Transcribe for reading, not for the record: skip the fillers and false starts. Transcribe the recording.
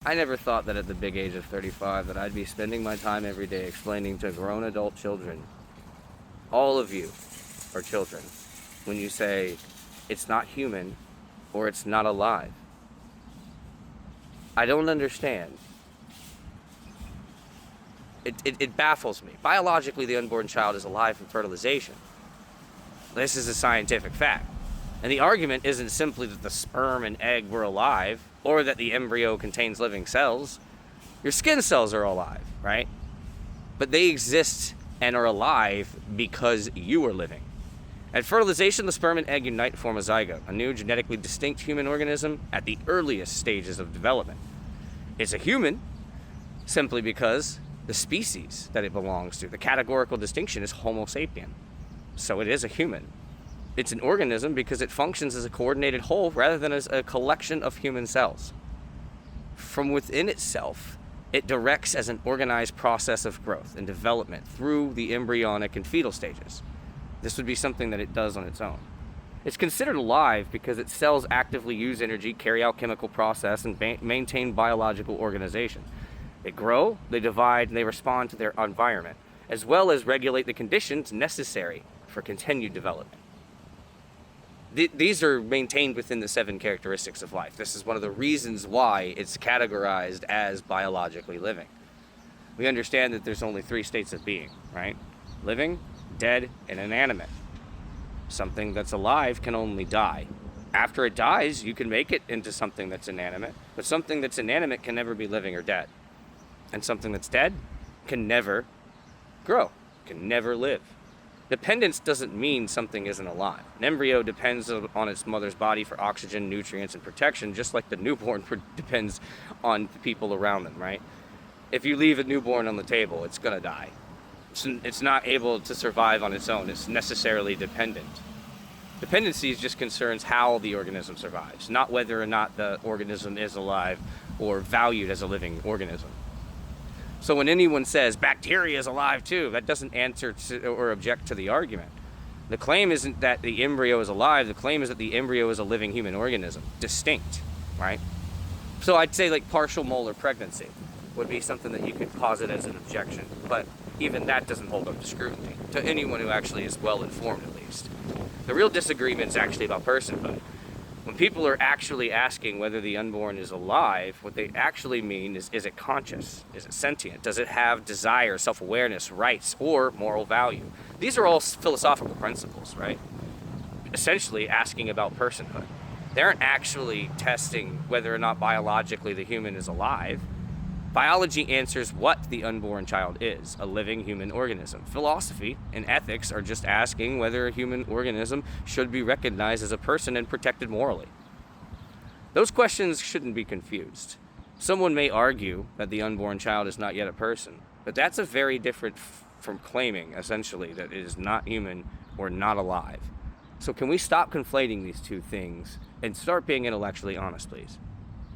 I never thought that at the big age of 35 that I'd be spending my time every day explaining to grown adult children, all of you are children, when you say it's not human or it's not alive. I don't understand. It baffles me. Biologically, the unborn child is alive from fertilization. This is a scientific fact. And the argument isn't simply that the sperm and egg were alive or that the embryo contains living cells. Your skin cells are alive, right? But they exist and are alive because you are living. At fertilization, the sperm and egg unite to form a zygote, a new genetically distinct human organism at the earliest stages of development. It's a human simply because the species that it belongs to, the categorical distinction is Homo sapien. So it is a human. It's an organism because it functions as a coordinated whole rather than as a collection of human cells. From within itself, it directs as an organized process of growth and development through the embryonic and fetal stages. This would be something that it does on its own. It's considered alive because its cells actively use energy, carry out chemical process, and maintain biological organization. They grow, they divide, and they respond to their environment, as well as regulate the conditions necessary for continued development. These are maintained within the 7 characteristics of life. This is one of the reasons why it's categorized as biologically living. We understand that there's only 3 states of being, right? Living, dead, and inanimate. Something that's alive can only die. After it dies, you can make it into something that's inanimate, but something that's inanimate can never be living or dead. And something that's dead can never grow, can never live. Dependence doesn't mean something isn't alive. An embryo depends on its mother's body for oxygen, nutrients, and protection, just like the newborn depends on the people around them, right? If you leave a newborn on the table, it's gonna die. It's not able to survive on its own. It's necessarily dependent. Dependency just concerns how the organism survives, not whether or not the organism is alive or valued as a living organism. So when anyone says bacteria is alive too, that doesn't answer or object to the argument. The claim isn't that the embryo is alive. The claim is that the embryo is a living human organism, distinct, right? So I'd say like partial molar pregnancy would be something that you could posit as an objection, but even that doesn't hold up to scrutiny, to anyone who actually is well informed at least. The real disagreement is actually about personhood. When people are actually asking whether the unborn is alive, what they actually mean is it conscious? Is it sentient? Does it have desire, self-awareness, rights, or moral value? These are all philosophical principles, right? Essentially asking about personhood. They aren't actually testing whether or not biologically the human is alive. Biology answers what the unborn child is, a living human organism. Philosophy and ethics are just asking whether a human organism should be recognized as a person and protected morally. Those questions shouldn't be confused. Someone may argue that the unborn child is not yet a person, but that's a very different from claiming, essentially, that it is not human or not alive. So can we stop conflating these two things and start being intellectually honest, please?